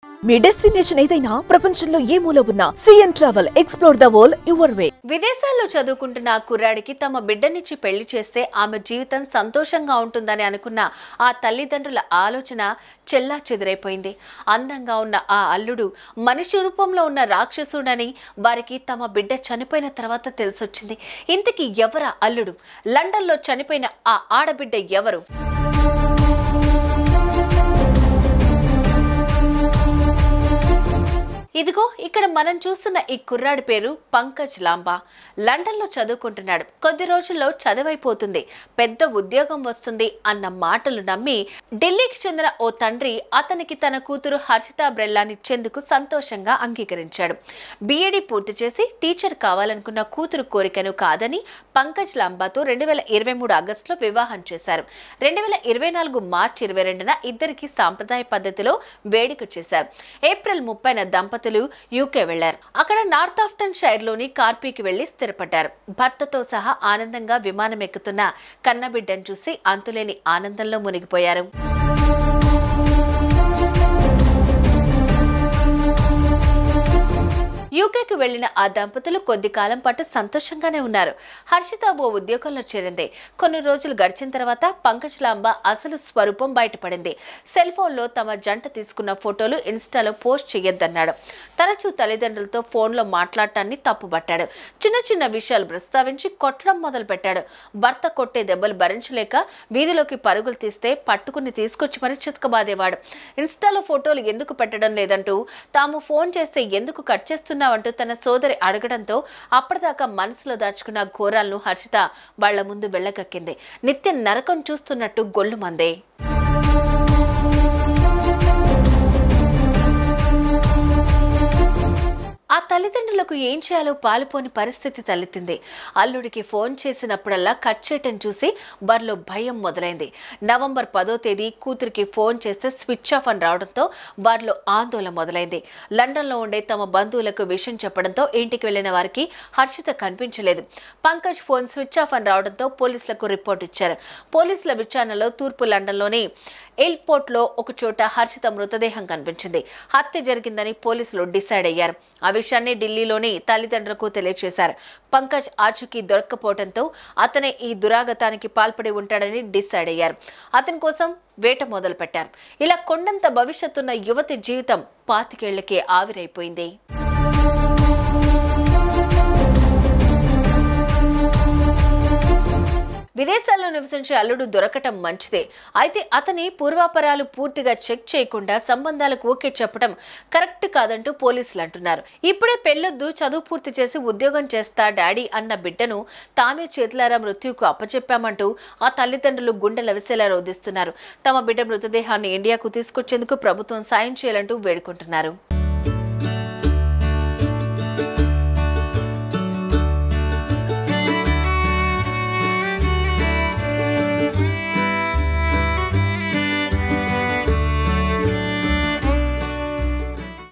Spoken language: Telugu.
మీ డెస్టినేషన్ ఏదైనా ప్రపంచంలో ఏ మూల ఉన్నా CN travel explore the world your way. విదేశాల్లో చదువుకుంటున్న కుర్రాడికి తమ బిడ్డనిచ్చి పెళ్లి చేస్తే ఆమె జీవితం సంతోషంగా ఉంటుందని అనుకున్న ఆ తల్లిదండ్రుల ఆలోచన చెల్లా చెదిరైపోయింది. అందంగా ఉన్న ఆ అల్లుడు మనిషి రూపంలో ఉన్న రాక్షసుడని వారికి తమ బిడ్డ చనిపోయిన తర్వాత తెలిసొచ్చింది. ఇంతకీ ఎవరా అల్లుడు? లండన్లో చనిపోయిన ఆ ఆడబిడ్డ ఎవరు? ఇదిగో ఇక్కడ మనం చూస్తున్న ఈ కుర్రాడి పేరు పంకజ్ లాంబా. లండన్లో చదువుకుంటున్నాడు. కొద్ది రోజుల్లో చదువైపోతుంది, పెద్ద ఉద్యోగం వస్తుంది అన్న మాటలు నమ్మి ఢిల్లీకి చెందిన ఓ తండ్రి అతనికి తన కూతురు హర్షితా బ్రెల్లానిచ్చేందుకు సంతోషంగా అంగీకరించాడు. బీఈడీ పూర్తి చేసి టీచర్ కావాలనుకున్న కూతురు కోరికను కాదని పంకజ్ లాంబాతో 2023 ఆగస్టులో వివాహం చేశారు. 2024 మార్చి 22న ఇద్దరికి సాంప్రదాయ పద్ధతిలో వేడుక చేశారు. ఏప్రిల్ 30న దంపతులు యూకే వెళ్లారు. అక్కడ నార్థాఫ్టన్ షైర్ లోని కార్పీకి వెళ్లి స్థిరపడ్డారు. భర్తతో సహా ఆనందంగా విమానం ఎక్కుతున్న కన్నబిడ్డను చూసి అంతులేని ఆనందంలో మునిగిపోయారు. యూకేకి వెళ్లిన ఆ దంపతులు కొద్ది కాలం పాటు సంతోషంగానే ఉన్నారు. హర్షిత ఓ ఉద్యోగంలో చేరింది. కొన్ని రోజులు గడిచిన తర్వాత పంకజ్ లాంబా అసలు స్వరూపం బయటపడింది. సెల్ ఫోన్లో తమ జంట తీసుకున్న ఫోటోలు ఇన్స్టాలో పోస్ట్ చేయొద్దన్నాడు. తరచూ తల్లిదండ్రులతో ఫోన్లో మాట్లాడటాన్ని తప్పుబట్టాడు. చిన్న చిన్న విషయాలు ప్రస్తావించి కొట్టడం మొదలు పెట్టాడు. భర్త కొట్టే దెబ్బలు భరించలేక వీధిలోకి పరుగులు తీస్తే పట్టుకుని తీసుకొచ్చి మరి చితకబాదేవాడు. ఇన్స్టాలో ఫోటోలు ఎందుకు పెట్టడం లేదంటూ, తాము ఫోన్ చేస్తే ఎందుకు కట్ చేస్తున్నా అంటూ తన సోదరి అడగడంతో అప్పటిదాకా మనసులో దాచుకున్న ఘోరాలను హర్షిత వాళ్ల ముందు వెళ్ళగక్కింది. నిత్యం నరకం చూస్తున్నట్టు గొల్లుమందే. ఆ తల్లిదండ్రులకు ఏం చేయాలో పాలుపోని పరిస్థితి తలెత్తింది. అల్లుడికి ఫోన్ చేసినప్పుడల్లా కట్ చేయటం చూసి వారిలో భయం మొదలైంది. నవంబర్ 10వ తేదీ కూతురికి ఫోన్ చేస్తే స్విచ్ ఆఫ్ అని రావడంతో వారిలో ఆందోళన మొదలైంది. లండన్లో ఉండే తమ బంధువులకు విషయం చెప్పడంతో ఇంటికి వెళ్లిన వారికి హర్షిత కనిపించలేదు. పంకజ్ ఫోన్ స్విచ్ ఆఫ్ అని రావడంతో పోలీసులకు రిపోర్ట్ ఇచ్చారు. పోలీసుల విచారణలో తూర్పు లండన్లోని ఎయిర్పోర్ట్లో ఒక చోట హర్షిత మృతదేహం కనిపించింది. హత్య జరిగిందని పోలీసులు డిసైడ్ అయ్యారు. ఆ విషయాన్ని ఢిల్లీలోని తల్లిదండ్రులకు తెలియజేశారు. పంకజ్ ఆచూకీ దొరక్కపోవడంతో అతనే ఈ దురాగతానికి పాల్పడి ఉంటాడని డిసైడ్ అయ్యారు. అతని కోసం వేట మొదలు పెట్టారు. ఇలా కొండంత భవిష్యత్తున్న యువతి జీవితం 25 ఏళ్లకే ఆవిరైపోయింది. విదేశాల్లో నివసించే అల్లుడు దొరకటం మంచిదే. అయితే అతని పూర్వాపరాలు పూర్తిగా చెక్ చేయకుండా సంబంధాలకు ఓకే చెప్పడం కరెక్ట్ కాదంటూ పోలీసులు అంటున్నారు. ఇప్పుడే పెళ్లొద్దు, చదువు పూర్తి చేసి ఉద్యోగం చేస్తా డాడీ అన్న బిడ్డను తామే చేతులారా మృత్యువుకు అప్పచెప్పామంటూ ఆ తల్లిదండ్రులు గుండెలవిసేలా రోధిస్తున్నారు. తమ బిడ్డ మృతదేహాన్ని ఇండియాకు తీసుకొచ్చేందుకు ప్రభుత్వం సాయం చేయాలంటూ వేడుకుంటున్నారు.